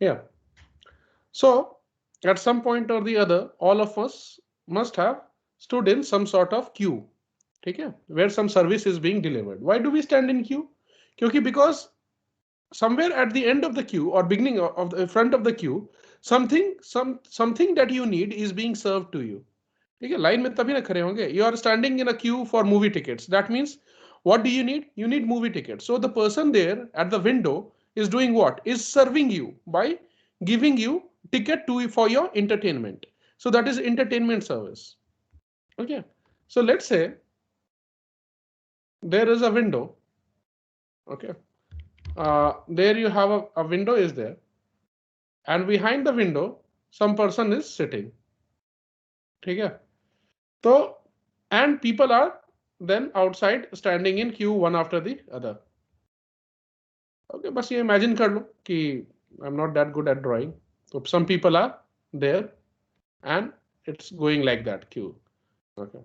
Yeah. So at some point or the other, all of us must have stood in some sort of queue. Okay, where some service is being delivered. Why do we stand in queue? Because somewhere at the end of the queue or beginning of the front of the queue, something that you need is being served to you. ठीक है, line में तभी ना खड़े होंगे. You are standing in a queue for movie tickets. That means what do you need? You need movie tickets. So the person there at the window is doing what? Is serving you by giving you ticket to for your entertainment. So that is entertainment service. Okay. So let's say there is a window. Okay. There you have a window is there, and behind the window some person is sitting. ठीक है. So and people are then outside standing in queue one after the other. Okay, बस ये imagine कर लो कि I'm not that good at drawing. So some people are there and it's going like that queue. Okay.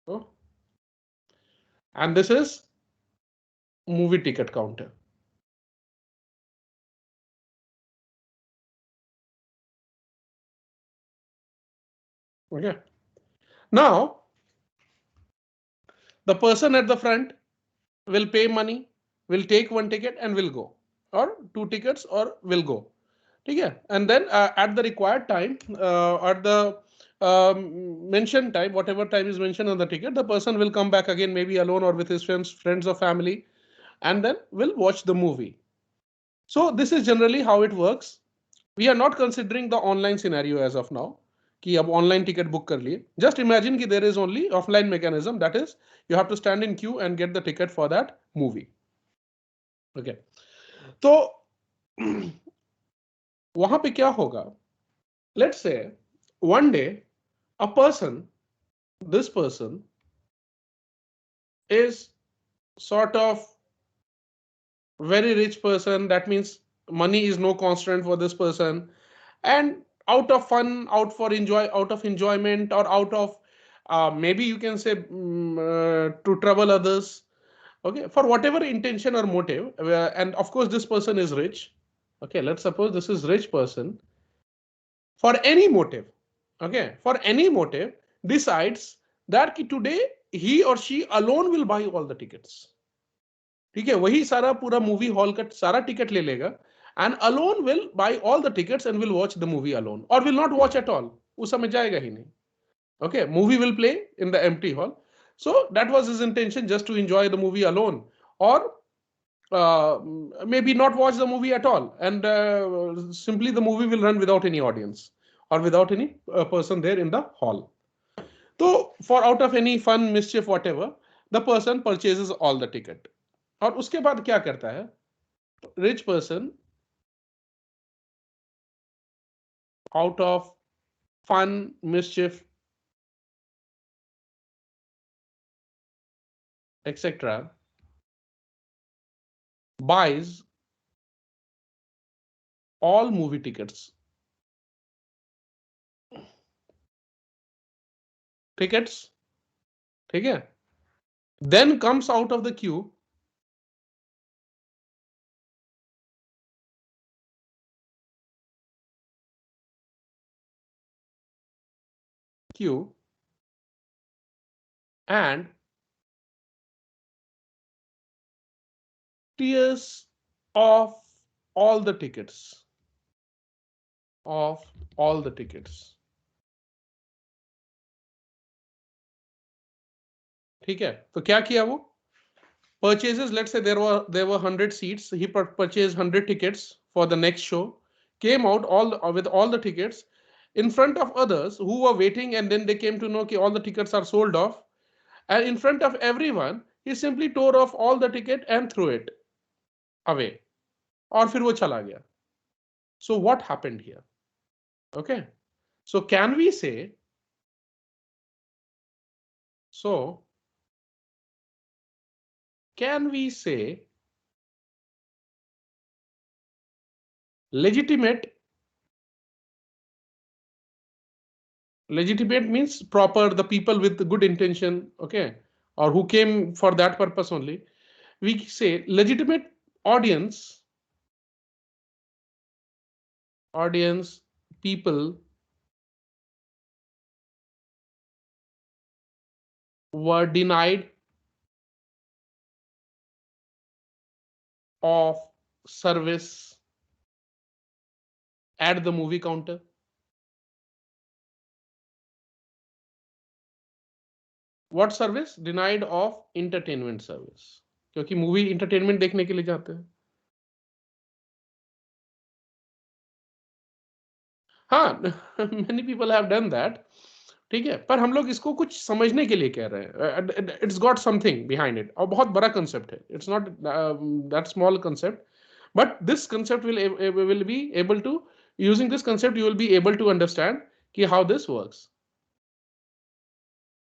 So and this is movie ticket counter. Okay. Now the person at the front will pay money, will take one ticket and will go, or two tickets or will go. Okay. And then at the required time, at the mentioned time, whatever time is mentioned on the ticket, the person will come back again, maybe alone or with his friends or family, and then will watch the movie. So this is generally how it works. We are not considering the online scenario as of now कि अब online ticket book कर लिए. Just imagine कि there is only offline mechanism, that is you have to stand in queue and get the ticket for that movie. Okay. तो वहां पे क्या होगा? Let's say one day a person, this person is sort of very rich person. That means money is no constraint for this person, and out of fun, out of enjoyment, or out of maybe you can say to trouble others. Okay, for whatever intention or motive, and of course this person is rich. Okay, let's suppose this is rich person, for any motive. Okay, for any motive, decides that today he or she alone will buy all the tickets. ठीक है, वही सारा पूरा movie hall का सारा ticket ले लेगा, and alone will buy all the tickets and will watch the movie alone, और will not watch at all. उस समय जाएगा ही नहीं. Okay, movie will play in the empty hall. So that was his intention, just to enjoy the movie alone, or maybe not watch the movie at all, and simply the movie will run without any audience or without any person there in the hall. So for out of any fun, mischief, whatever, the person purchases all the ticket. और उसके बाद क्या करता है? Rich person, out of fun, mischief, etc., buys all movie tickets. Tickets, ठीक है? Then comes out of the queue and tears of all the tickets. Of all the tickets. ठीक है? तो क्या किया वो? Purchases, let's say there were 100 seats. He purchased 100 tickets for the next show. Came out with all the tickets in front of others who were waiting, and then they came to know that all the tickets are sold off. And in front of everyone, he simply tore off all the ticket and threw it away. और फिर वो चला गया. So what happened here? Okay. So can we say, so can we say legitimate means proper, the people with good intention, okay, or who came for that purpose only. We say legitimate audience audience, people were denied of service at the movie counter. What service? Denied of entertainment service. क्योंकि movie entertainment देखने के लिए जाते हैं. हाँ, many people have done that. ठीक है, पर हम लोग इसको कुछ समझने के लिए कह रहे हैं. It's got something behind it, और बहुत बड़ा कंसेप्ट है. It's not that small concept, but this concept will be able to, using this concept you will be able to understand ki how this works.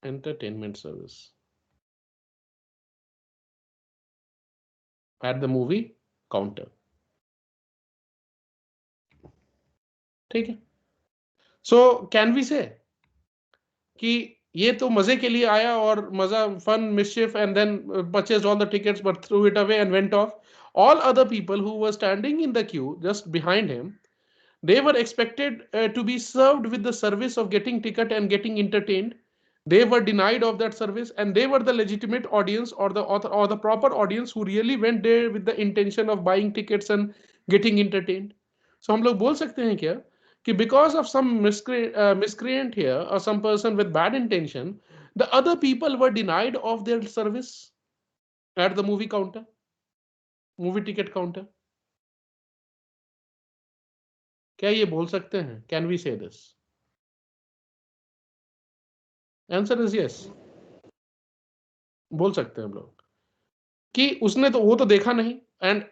Entertainment service at the movie counter. ठीक है. So can we say कि ये तो मजे के लिए आया और मजा, fun, mischief, and then purchased all the tickets but threw it away and went off. All other people who were standing in the queue just behind him, they were expected to be served with the service of getting ticket and getting entertained. They were denied of that service, and they were the legitimate audience, or the proper audience who really went there with the intention of buying tickets and getting entertained. So हम लोग बोल सकते हैं क्या कि because of some miscreant here or some person with bad intention, the other people were denied of their service at the movie counter, movie ticket counter. क्या ये बोल सकते हैं? Can we say this? Answer is yes. बोल सकते हैं हम लोग कि उसने तो वो तो देखा नहीं. एंड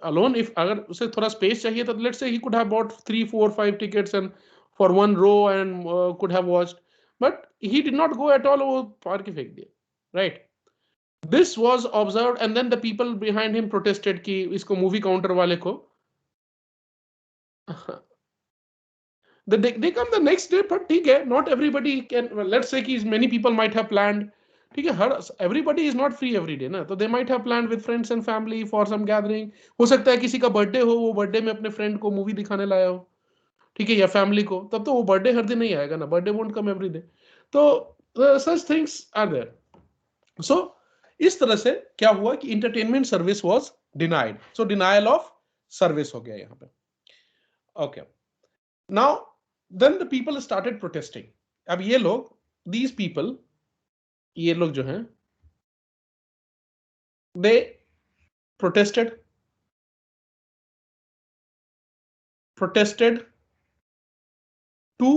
अलोन, इफ अगर उसे थोड़ा स्पेस चाहिए तो let's say he could have bought 3 4 5 tickets and for one row and could have watched, but he did not go at all. वो फाड़ के फेंक दिया, right. This was observed and then the people behind him protested कि इसको movie counter वाले को they come the next day. but ठीक है, not everybody can, let's say कि many people might have planned. ठीक है, हर everybody is not free every day ना, तो they might have planned with friends and family for some gathering. हो सकता है किसी का बर्थडे हो, वो बर्थडे में अपने फ्रेंड को मूवी दिखाने लाया हो. ठीक है, या फैमिली को, तब तो वो बर्थडे हर दिन नहीं आएगा ना. Birthday won't come every day. तो सच थिंग्स आर देयर. सो इस तरह से क्या हुआ कि entertainment service was denied. So denial of service हो गया यहाँ पे. Okay, now then the people started protesting. अब ये लोग, these people, ये लोग जो हैं, they protested to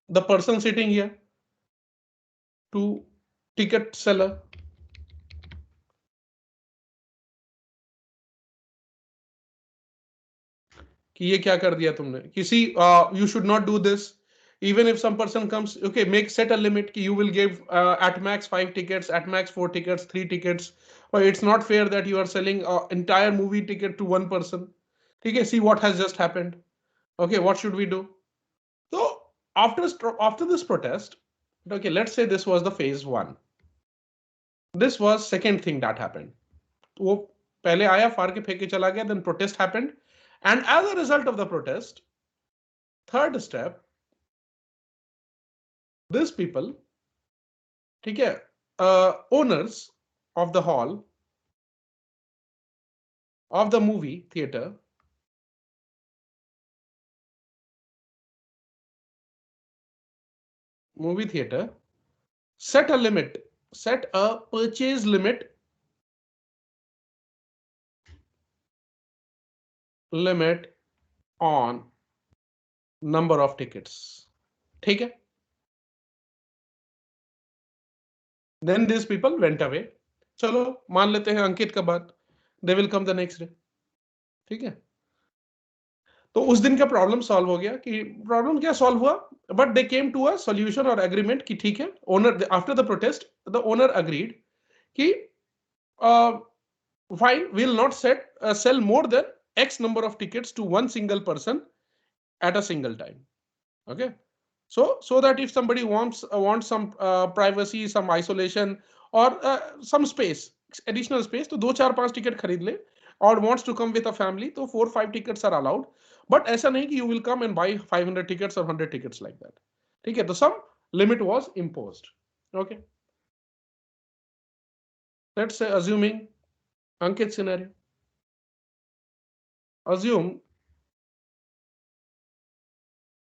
the person sitting here, to ticket seller. कि ये क्या कर दिया तुमने, किसी you should not do this. Even if some person comes, okay, set a limit कि you will give at max 5 tickets, at max 4 tickets, 3 tickets. But it's not fair that you are selling entire movie ticket to one person. ठीक है, see what has just happened. Okay, what should we do? So after this protest, okay, let's say this was the phase 1. This was second thing that happened. वो पहले आया, फाड़ के फेंक के चला गया. Then protest happened, and as a result of the protest, third step, these people, ठीक है, owners of the hall, of the movie theater, set a purchase limit on number of tickets. ठीक है. Then these people went away. चलो मान लेते हैं अंकित का बात, they will come the next day. ठीक है, तो उस दिन का प्रॉब्लम सॉल्व हो गया. कि प्रॉब्लम क्या सॉल्व हुआ, but they came to a solution और एग्रीमेंट कि ठीक है, owner, after the protest the owner agreed कि fine, will not sell more than X number of tickets to one single person at a single time. Okay, so that if somebody wants some privacy, some isolation, or some space, additional space, तो 2 4 5 ticket खरीद ले. or wants to come with a family, तो 4-5 tickets are allowed. But ऐसा नहीं कि you will come and buy 500 tickets or 100 tickets like that. ठीक है, तो some limit was imposed. Okay. Let's say, assuming Ankit scenario, assume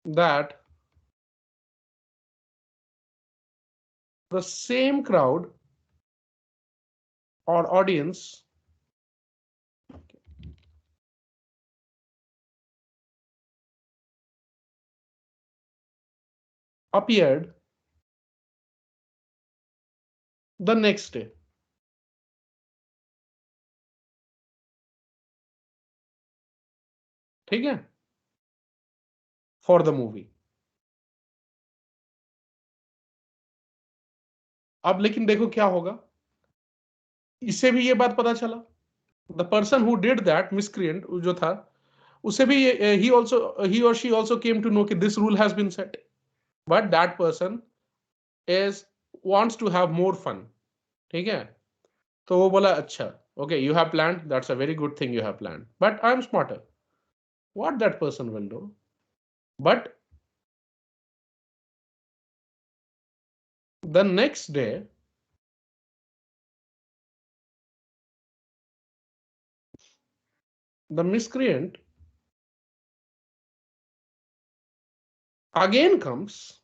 that the same crowd or audience appeared the next day. ठीक है, for the movie. अब लेकिन देखो क्या होगा, इससे भी ये बात पता चला, the person who did that miscreant जो था, उसे भी he or she also came to know कि this rule has been set, but that person is wants to have more fun. ठीक है, तो वो बोला अच्छा, okay, you have planned, that's a very good thing you have planned, but I am smarter. What that person will do, but the next day the miscreant again comes,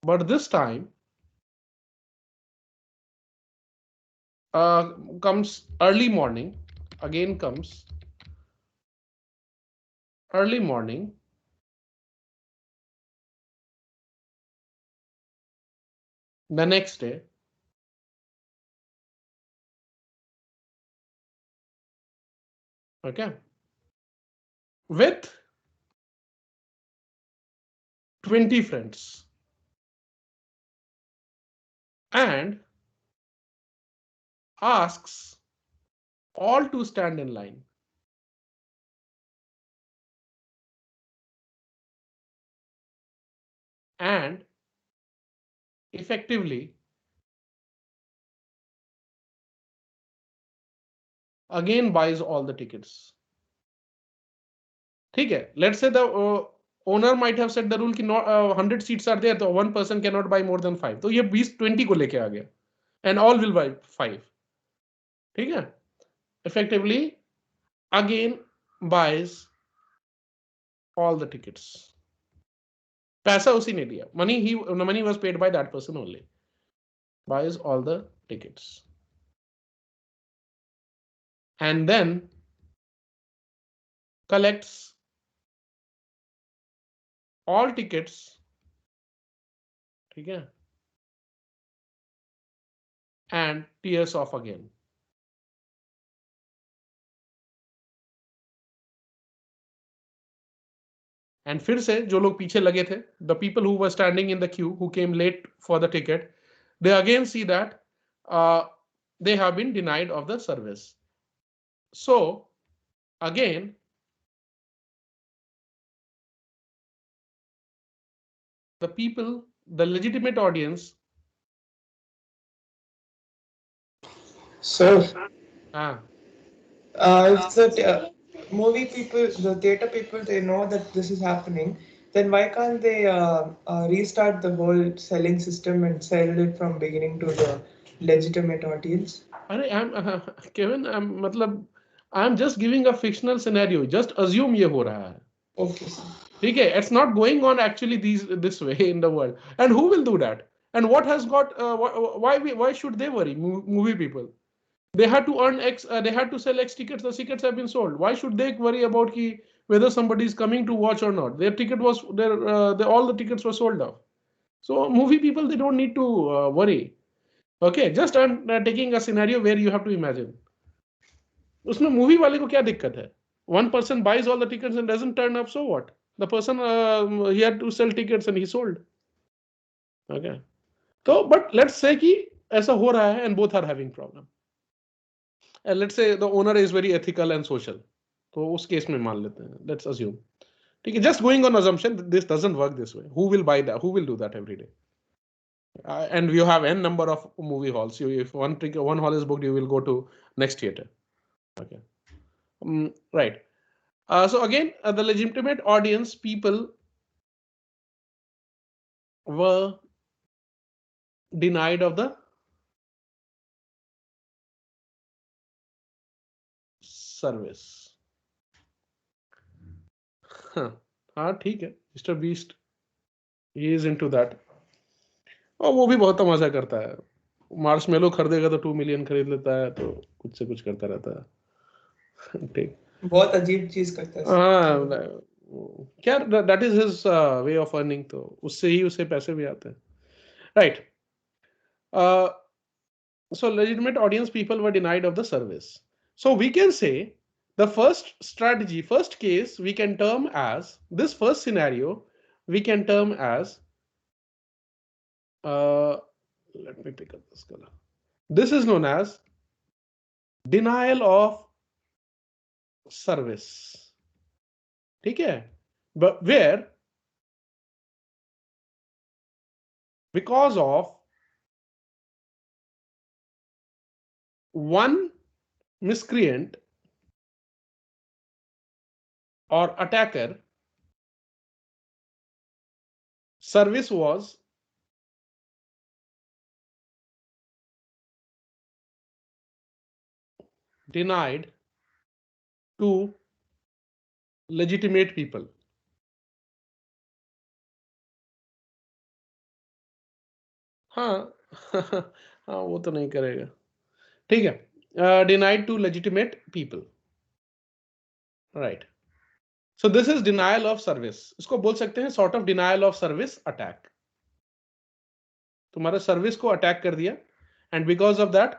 but this time comes early morning, again comes early morning, the next day, okay, with 20 friends, and asks all to stand in line. And effectively again buys all the tickets. ठीक है, let's say the owner might have set the rule कि 100 seats are there, तो one person cannot buy more than 5, तो ये 20 को लेके आ गया, and all will buy 5. ठीक है, effectively again buys all the tickets. पैसा उसी ने दिया, money was paid by that person only. Buys all the tickets, and then collects all tickets, ठीक है, and tears off again. And फिर से जो लोग पीछे लगे थे, the people who were standing in the queue, who came late for the ticket, they again see that they have been denied of the service. So again, the people, the legitimate audience. So, Ah, if the movie people, the theater people, they know that this is happening, then why can't they restart the whole selling system and sell it from beginning to the legitimate audience? अरे Kevin, मतलब I'm just giving a fictional scenario. Just assume ये हो रहा है. Okay, sir. ठीक है, it's not going on actually this way in the world. And who will do that? And what has got why should they worry? Movie people. They had to earn X, they had to sell X tickets, the tickets have been sold. Why should they worry about whether somebody is coming to watch or not? Their ticket was all the tickets were sold off. So movie people, they don't need to worry. Okay, just I'm taking a scenario where you have to imagine. उसमें movie वाले को क्या दिक्कत है? One person buys all the tickets and doesn't turn up, so what? The person he had to sell tickets and he sold. Okay, so but let's say कि ऐसा हो रहा है and both are having problem. And let's say the owner is very ethical and social, तो उस case में मान लेते हैं, let's assume. ठीक है, just going on assumption, this doesn't work this way. Who will buy that? Who will do that every day? And you have n number of movie halls. If one hall is booked, you will go to next theater. Okay. Right. So again, the legitimate audience people were denied of the service. हाँ ठीक है, mister beast he is into that, और वो भी बहुत तमाशा करता है। Marshmallow खरीदेगा तो 2 मिलियन खरीद लेता है, तो कुछ से कुछ करता रहता है। ठीक, बहुत अजीब चीज करता है। हाँ क्या, that is his way of earning, तो उससे ही उसे पैसे भी आते हैं, right. So legitimate audience people were denied of the service. So we can say the first strategy, first case, we can term as this first scenario, we can term as, let me pick up this color. This is known as denial of service. Okay, but where because of one miscreant or attacker, service was denied to legitimate people. हाँ हाँ वो तो नहीं करेगा, ठीक है। Denied to legitimate people, right. So this is denial of service, इसको बोल सकते हैं sort of denial of service attack. तुम्हारे सर्विस को अटैक कर दिया, and because of that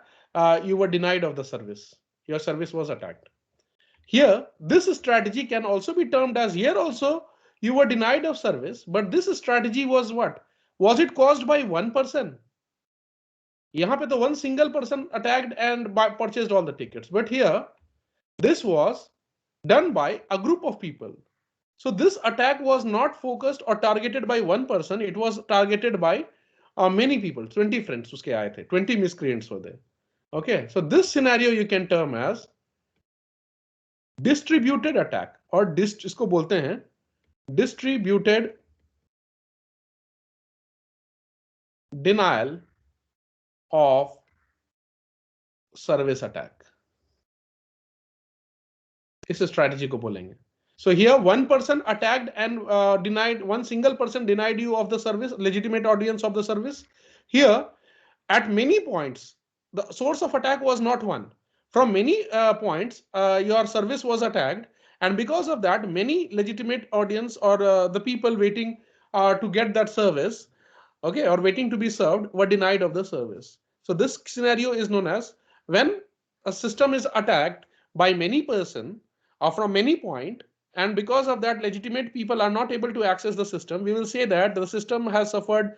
you were denied of the service, your service was attacked. Here this strategy can also be termed as, here also you were denied of service, but this strategy was what, was it caused by one person? यहाँ पे तो one single person attacked and purchased all the tickets, but here this was done by a group of people. So this attack was not focused or targeted by one person, it was targeted by many people, 20 friends उसके आए थे, 20 miscreants were there. Okay, so this scenario you can term as distributed attack, or इसको बोलते हैं distributed denial of service attack. इस strategy को बोलेंगे. So here one person attacked and denied, one single person denied you of the service, legitimate audience of the service. Here at many points, the source of attack was not one. From many points, your service was attacked, and because of that, many legitimate audience or the people waiting to get that service, okay, or waiting to be served, were denied of the service. So this scenario is known as when a system is attacked by many person or from many point, and because of that legitimate people are not able to access the system, we will say that the system has suffered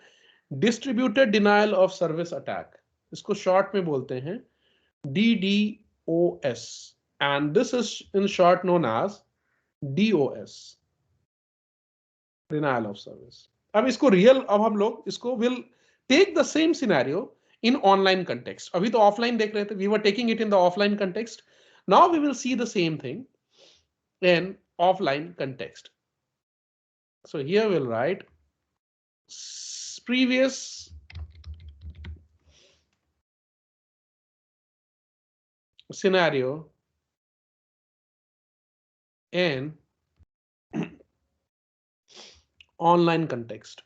distributed denial of service attack. इसको short में बोलते हैं DDoS, and this is in short known as DOS, denial of service. अब इसको real, अब हम लोग इसको will take the same scenario in online context. अभी तो offline देख रहे थे, we were taking it in the offline context. Now we will see the same thing in offline context. So here we'll write previous scenario in online context.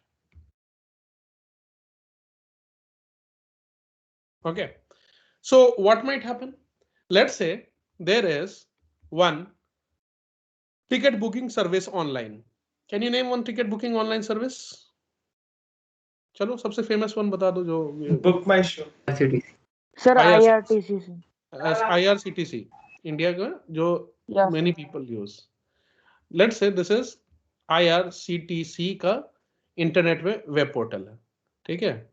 Okay, so what might happen? Let's say there is one ticket booking service online. Can you name one ticket booking online service? चलो सबसे famous one बता दो जो Book My Show. Sir, IRCTC. IRCTC India का जो Yes. many people use. Let's say this is IRCTC का internet में web portal है, ठीक है,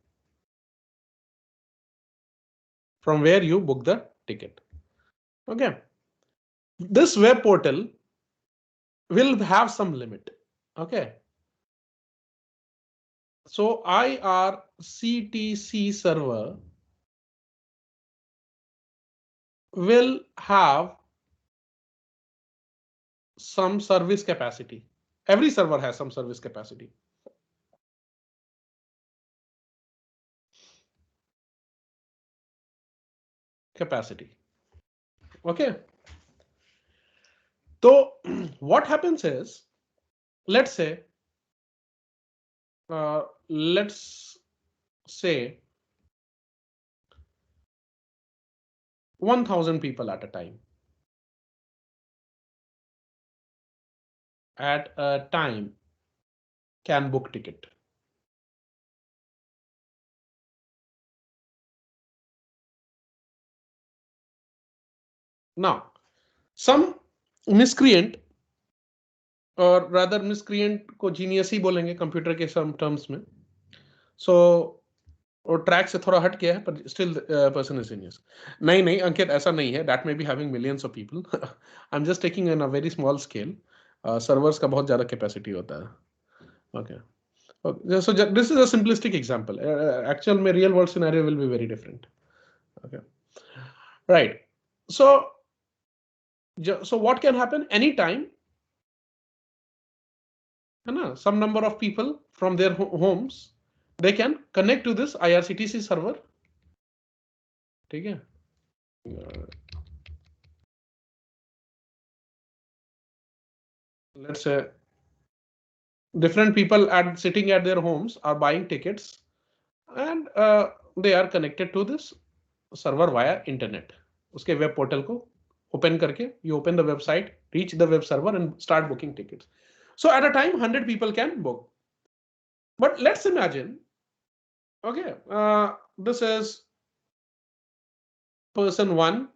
from where you book the ticket. Okay, this web portal will have some limit. Okay, So IRCTC server will have some service capacity. Every server has some service capacity. Okay. So what happens is, let's say, let's say 1,000 people at a time. At a time can book ticket. Now, some miscreant, और rather miscreant को genius ही बोलेंगे computer के some terms में. So और track से थोड़ा हट गया है पर स्टिल पर्सन इज जीनियस. नहीं अंकित ऐसा नहीं है. That may be having millions of people. I am just taking in a very small scale. Servers का बहुत ज्यादा कैपेसिटी होता है. Okay. So this is a simplistic example. Actual में real world scenario will be very different. Okay. Right. So what can happen anytime? है ना? Some number of people from their homes they can connect to this IRCTC server. ठीक है. Let's say different people sitting at their homes are buying tickets, and they are connected to this server via internet. उसके web portal को open करके you open the website, reach the web server and start booking tickets. So at a time 100 people can book. But let's imagine, okay, this is person 1,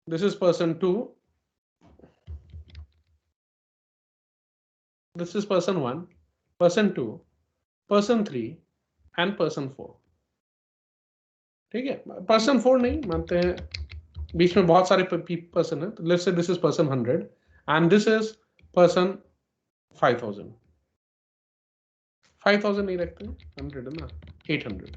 this is person 2, this is person 1, person 2, person 3 and person 4. ठीक है. person 4 नहीं मानते हैं, बीच में बहुत सारे person है. Let's say this is person 100 and this is person 5000. 5000 नहीं रखते, 100 है ना, 800.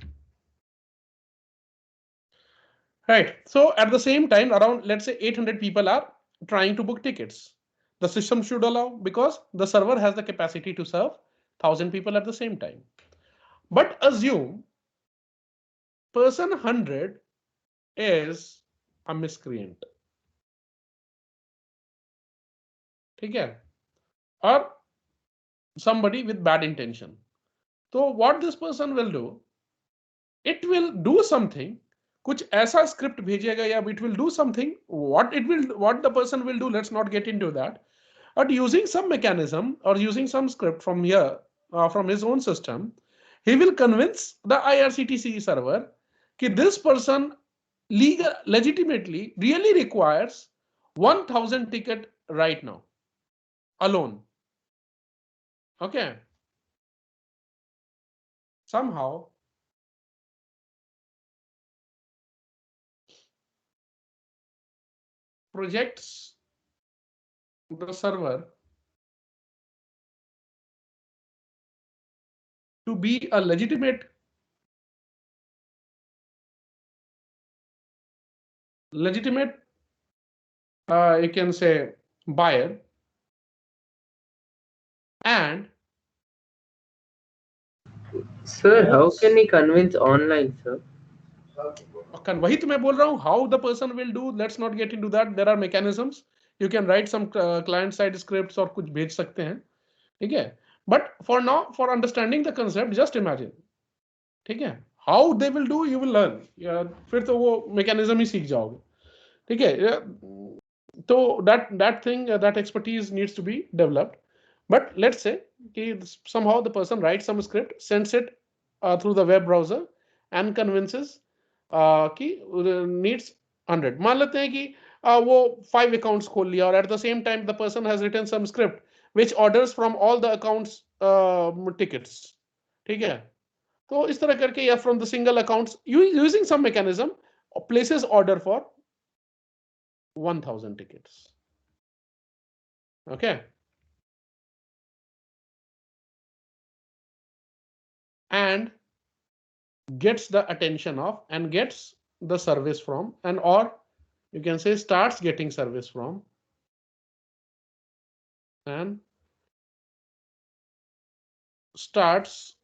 Right. So at the same time, around let's say 800 people are trying to book tickets. The system should allow because the server has the capacity to serve 1000 people at the same time. But assume person 100 is a miscreant. ठीक है. Or somebody with bad intention. So what this person will do, it will do something, कुछ ऐसा script भेजेगा या it will do something. What the person will do, let's not get into that. But using some mechanism or using some script from here, from his own system, he will convince the IRCTC server that this person legitimately really requires 1,000 ticket right now alone. Okay. Somehow projects the server to be a legitimate you can say buyer, and Sir, how can he convince online, sir? वही तो मैं बोल रहा हूँ. How the person will do, let's not get into that. There are mechanisms. You can write some client side scripts और कुछ भेज सकते हैं. ठीक है. But for now, for understanding the concept, just imagine. ठीक है. How they will do, you will learn. फिर तो वो mechanism ही सीख जाओगे. ठीक है. तो that thing, that expertise needs to be developed. But let's say somehow the person writes some script, sends it through the web browser and convinces कि needs 100. मान लेते हैं कि वो 5 accounts खोल लिया और at the same time the person has written some script which orders from all the accounts tickets. ठीक है. तो इस तरह करके या from the single accounts using some mechanism places order for 1,000 tickets. Okay. and gets the attention of and gets the service from, and or you can say starts getting service from, and starts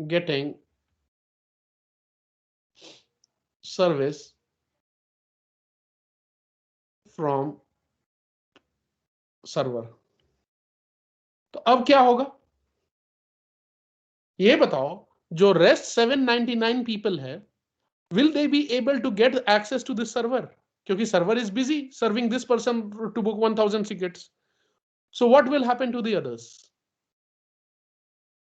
getting service from server. तो अब क्या होगा ये बताओ, जो rest 799 people है, will they be able to get access to this server? क्योंकि server is busy serving this person to book 1000 tickets. So what will happen to the others?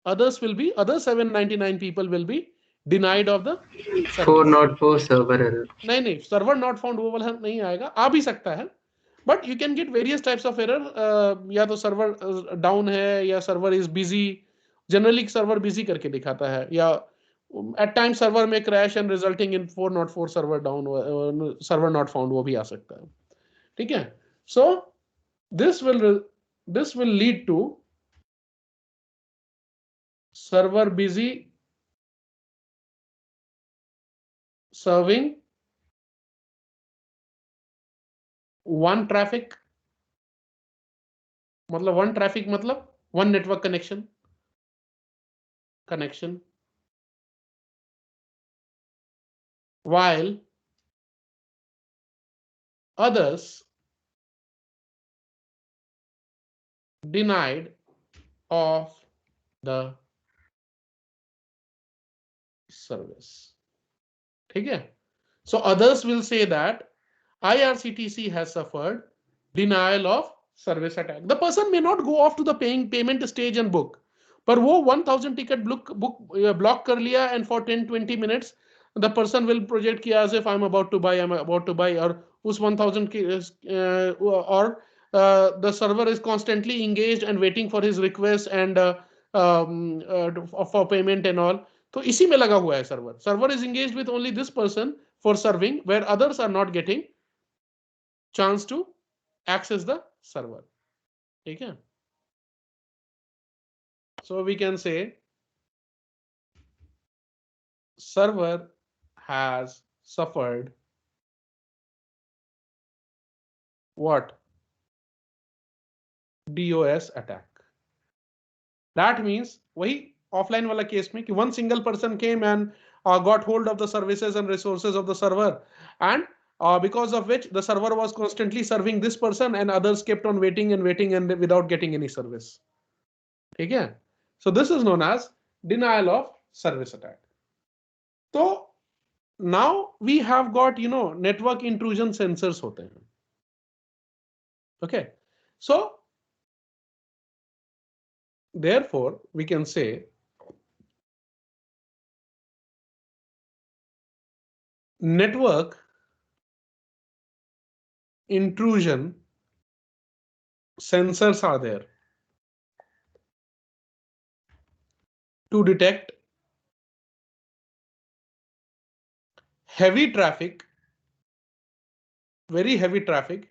Others will be, other 799 people will be denied of the service. 404 server error. नहीं, server not found वो वाला नहीं आएगा, आ भी सकता है, but you can get various types of error. या तो server down है या server is busy, generally server busy करके दिखाता है, या at times server में crash and resulting in 404 server down, server not found वो भी आ सकता है, ठीक है। So this will lead to server busy serving one traffic, मतलब one traffic मतलब one network connection, while others denied of the service, ठीक है। So others will say that IRCTC has suffered denial of service attack. The person may not go off to the payment stage and book, पर वो 1000 ticket block कर लिया, and for 10-20 minutes the person will project किया as if I'm about to buy, और उस 1000 की और the server is constantly engaged and waiting for his request and for payment and all. तो इसी में लगा हुआ है server is engaged with only this person for serving, where others are not getting chance to access the server, ठीक है। So we can say server has suffered what? DOS attack. That means वही offline वाला case में कि one single person came and got hold of the services and resources of the server, and because of which the server was constantly serving this person and others kept on waiting and without getting any service, ठीक है। So this is known as denial of service attack. So now we have got, network intrusion sensors होते हैं, okay। So therefore we can say network intrusion sensors are there to detect heavy traffic, very heavy traffic,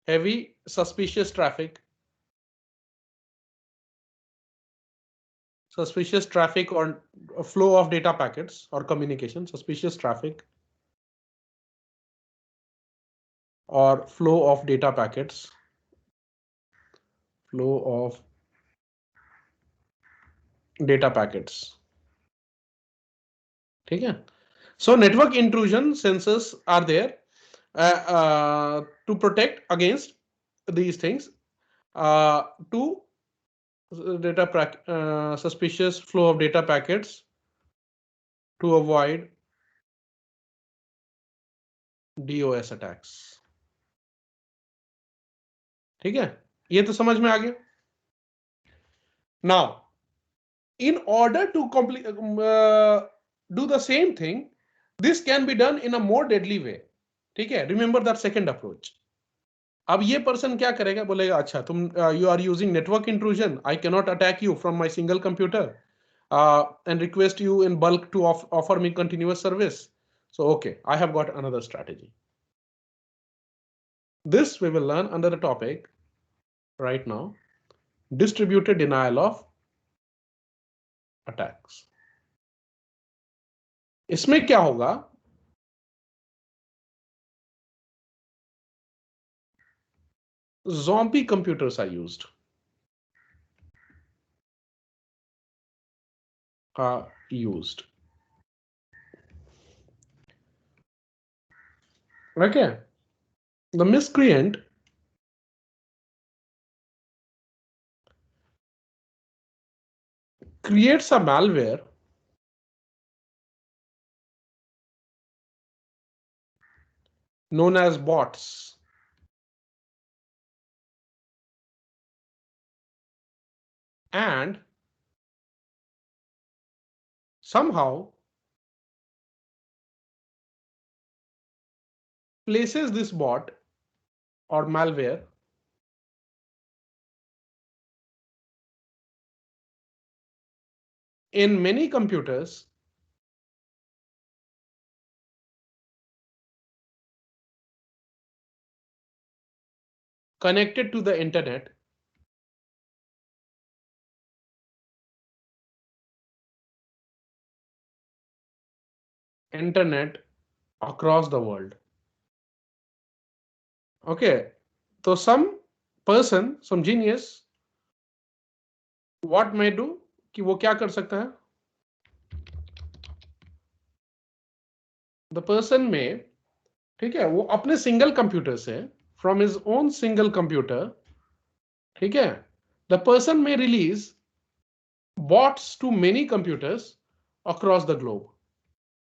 heavy suspicious traffic, on a flow of data packets or communication, suspicious traffic or flow of data packets, ठीक है। So network intrusion sensors are there to protect against these things, to suspicious flow of data packets, to avoid DOS attacks, ठीक है। ये तो समझ में आ गया। Now in order to do the same thing, this can be done in a more deadly way, ठीक है। Remember that second approach. अब ये पर्सन क्या करेगा, बोलेगा अच्छा तुम you are using network intrusion, I cannot attack you from my single computer and request you in bulk to offer me continuous service. So okay, I have got another strategy. This we will learn under the topic right now, distributed denial of attacks. इसमें क्या होगा? Zombie computers are used. Okay. The miscreant creates a malware known as bots. And somehow places this bot or malware in many computers connected to the internet across the world. Okay, so some person, some genius, what may do कि वो क्या कर सकता है? The person में, ठीक है, वो अपने सिंगल कंप्यूटर से, from his own single computer, ठीक है, the person may release bots to many computers across the globe.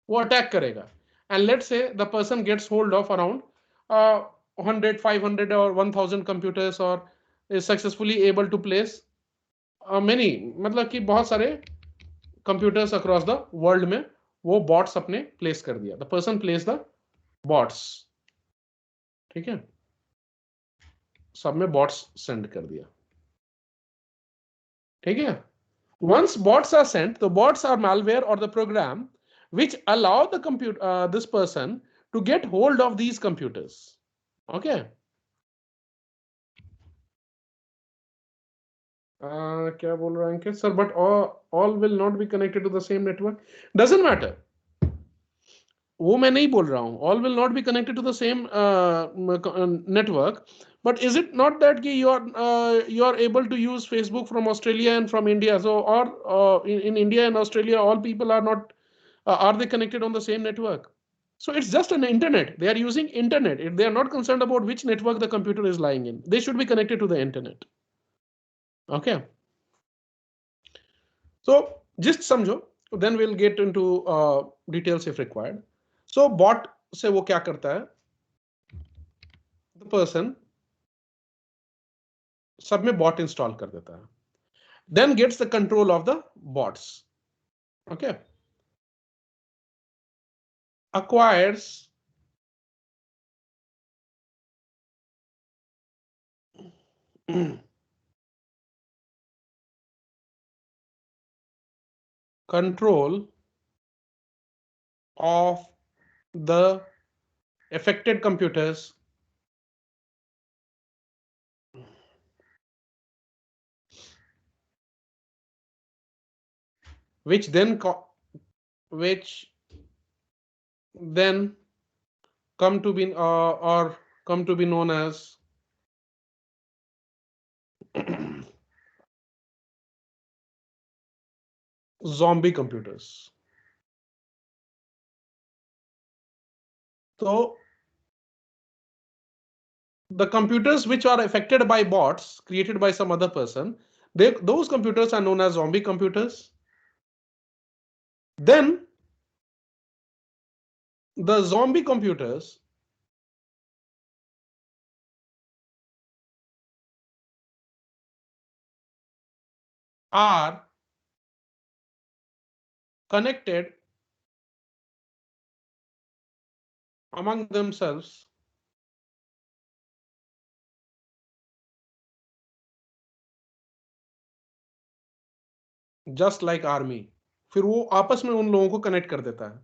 वो अटैक करेगा. And let's say the person gets hold of around 100, 500 or 1000 computers or is successfully able to place many, मतलब कि बहुत सारे computers across the world में वो bots अपने place कर दिया. The person placed the bots. ठीक है, सब में bots send कर दिया. ठीक है. Once bots are sent, the bots are malware or the program which allow the this person to get hold of these computers. Okay. क्या बोल रहा है अंकित sir? But all will not be connected to the same network. Doesn't matter. वो मैं नहीं बोल रहा हूँ. All will not be connected to the same network. But is it not that you are able to use Facebook from Australia and from India? So or in India and Australia, all people are not. Are they connected on the same network? So it's just an internet. They are using internet. They are not concerned about which network the computer is lying in. They should be connected to the internet. Okay. So just समझो. Then we'll get into details if required. So bot से वो क्या करता है? The person सब में bot install कर देता है. Then gets the control of the bots. Okay. Acquires control of the affected computers which then come to be or come to be known as zombie computers. So the computers which are affected by bots created by some other person, those computers are known as zombie computers. Then the zombie computers are connected among themselves just like army. फिर वो आपस में उन लोगों को connect कर देता है.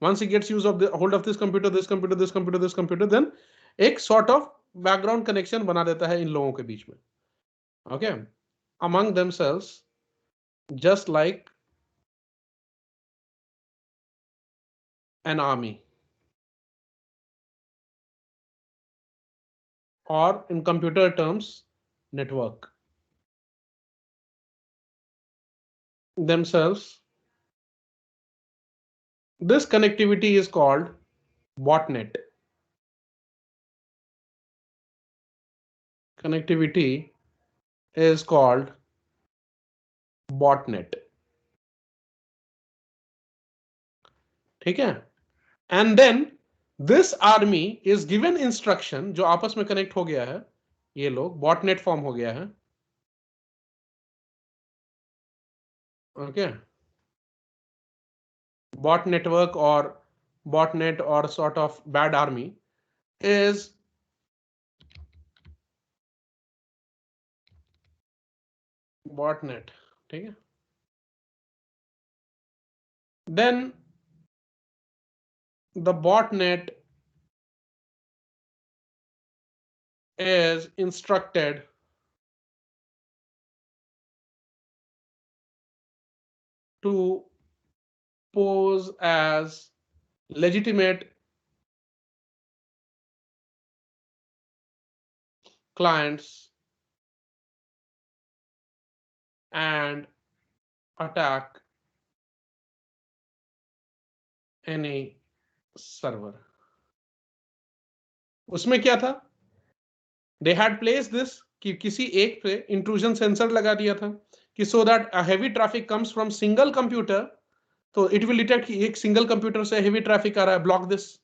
Once he gets hold of this computer, this computer, this computer, this computer, then एक sort of background connection बना देता है इन लोगों के बीच में. Okay, among themselves, just like an army, or in computer terms, network. Themselves, this connectivity is called botnet. Connectivity is called botnet. ठीक है? And then this army is given instruction, जो आपस में कनेक्ट हो गया है, ये लोग botnet फॉर्म हो गया है. Okay. Bot network or botnet or sort of bad army is botnet. ठीक है? Then the botnet is instructed to pose as legitimate clients and attack any server. उसमें क्या था? They had placed this कि किसी एक पे intrusion sensor लगा दिया था कि so that a heavy traffic comes from single computer, तो it will detect कि एक single computer से heavy traffic आ रहा है, block this.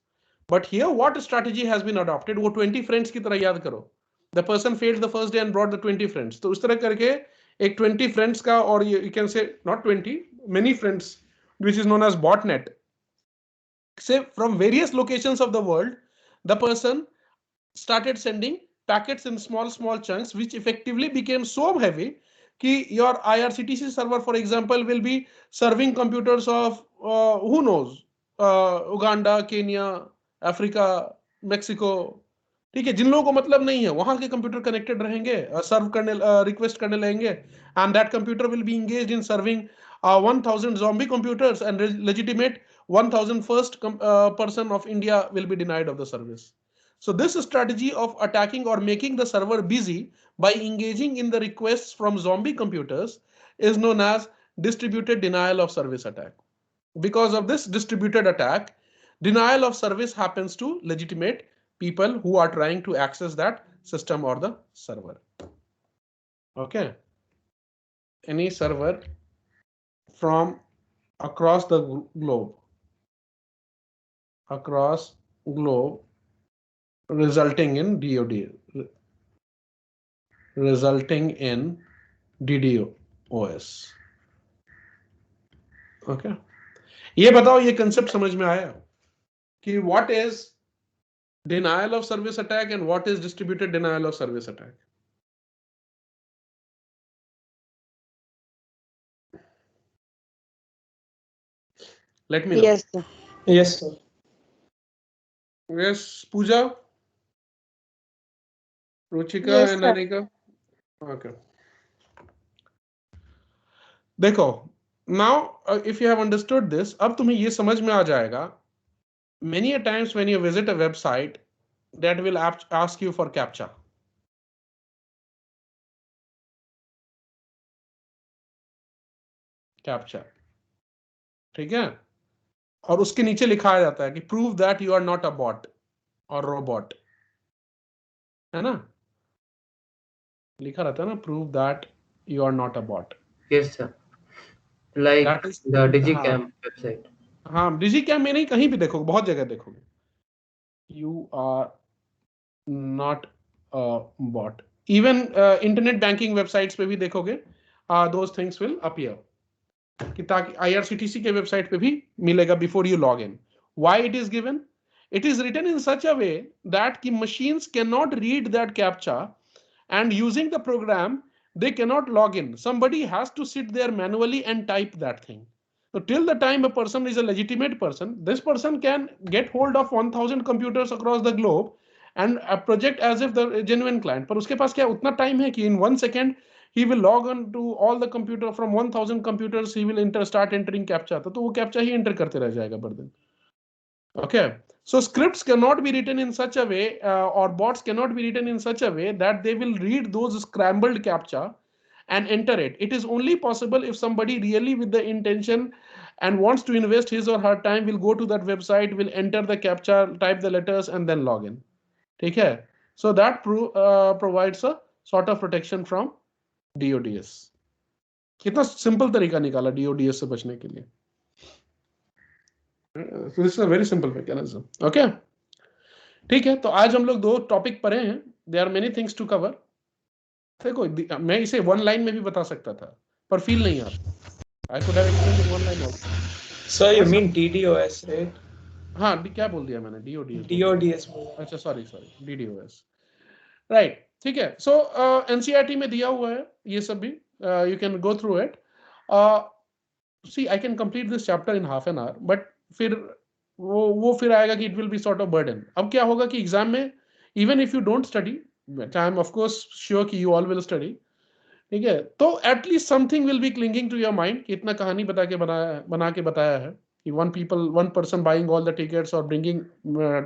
But here what strategy has been adopted? वो 20 friends की तरह याद करो. The person failed the first day and brought the 20 friends. तो उस तरह करके एक 20 friends का, और you can say not 20, many friends, which is known as botnet. Say from various locations of the world, the person started sending packets in small chunks, which effectively became so heavy कि your IRCTC server, for example, will be serving computers of who knows, Uganda, Kenya, Africa, Mexico. ठीक है, जिन लोगों को मतलब नहीं है वहां के कंप्यूटर कनेक्टेड रहेंगे, सर्व करने, रिक्वेस्ट करने लगेंगे, and that computer will be engaged in serving 1000 zombie computers, and legitimate 1000 first person of India will be denied of the service. So this strategy of attacking or making the server busy by engaging in the requests from zombie computers is known as distributed denial of service attack. Because of this distributed attack, denial of service happens to legitimate people who are trying to access that system or the server. Okay. Any server from across the globe, resulting in DDoS. Okay. ये बताओ, ये concept समझ में आया कि what is denial of service attack and what is distributed denial of service attack? Let me know. Yes, sir. Yes, sir. Yes, Pooja, Ruchika, Yes, and sir. Anika. Okay. देखो, now if you have understood this, अब तुम्हें ये समझ में आ जाएगा. Many a times when you visit a website, that will ask you for CAPTCHA. CAPTCHA. ठीक है? और उसके नीचे लिखा जाता है कि prove that you are not a bot or robot. है ना? लिखा रहता है ना, prove that you are not a bot. Yes, sir. Like That is the DigiCam website. हाँ, DigiCam में नहीं, कहीं भी देखोगे, बहुत जगह देखोगे. You are not a bot. Even internet banking websites पे भी देखोगे, those things will appear. कि ताकि IRCTC के वेबसाइट पे भी मिलेगा before you log in. Why it is given? It is written in such a way that कि machines cannot read that CAPTCHA, and using the program they cannot log in. Somebody has to sit there manually and type that thing. So till the time a person is a legitimate person, this person can get hold of 1000 computers across the globe and project as if the genuine client. पर उसके पास क्या उतना time है कि in 1 second he will log on to all the computer from 1000 computers, he will start entering CAPTCHA. तो वो CAPTCHA ही enter करते रह जाएगा बर्दन. Okay. So scripts cannot be written in such a way, or bots cannot be written in such a way that they will read those scrambled captcha and enter it. It is only possible if somebody really with the intention and wants to invest his or her time will go to that website, will enter the captcha, type the letters, and then log in. ठीक है? So that provides a sort of protection from DODS. कितना simple तरीका निकाला DODS से बचने के लिए. So this is a very simple mechanism. Okay? ठीक है, तो आज हम लोग 2 टॉपिक पढ़े हैं. There are many things to cover. देखो मैं इसे 1 लाइन में भी बता सकता था, पर फील नहीं आता. I could have explained in 1 line also. So you mean DDoS, right? हाँ, क्या बोल दिया मैंने? DODS. DODS. अच्छा, सॉरी DDoS. राइट, ठीक है. सो NCERT में दिया हुआ है ये सब भी. You can go through it. See, I can complete this chapter in half an hour, but फिर वो फिर आएगा कि it will be sort of burden. अब क्या होगा कि एग्जाम में even if you don't study, I am of course sure कि you all will study. ठीक है, तो at least something will be clinging to your mind कि इतना कहानी बना के बताया है कि one person buying all the tickets or bringing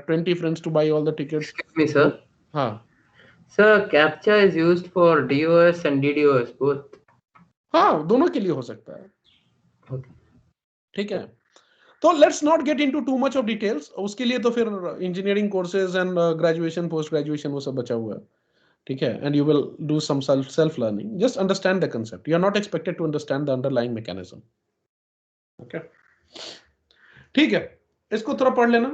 20 friends to buy all the tickets. Excuse me, sir. हाँ. Sir, CAPTCHA is used for DOS and DDoS both. हाँ, दोनों के लिए हो सकता है. Okay. ठीक है, तो let's not get into too much of details. उसके लिए तो फिर engineering courses and graduation, post graduation वो सब बचा हुआ है. ठीक है, and you will do some self learning. Just understand the concept. You are not expected to understand the underlying mechanism. Okay, ठीक है, इसको थोड़ा पढ़ लेना.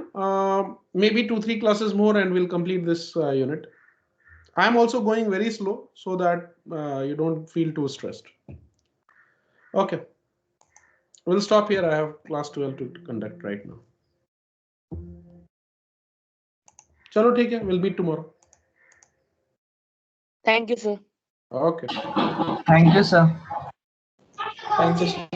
Maybe 2-3 classes more and will complete this unit. I am also going very slow so that you don't feel too stressed. Okay, we'll stop here. I have class 12 to conduct right now. Chalo, ठीक है, we'll meet tomorrow. Thank you, sir. Okay. Thank you, sir. Thank you, sir.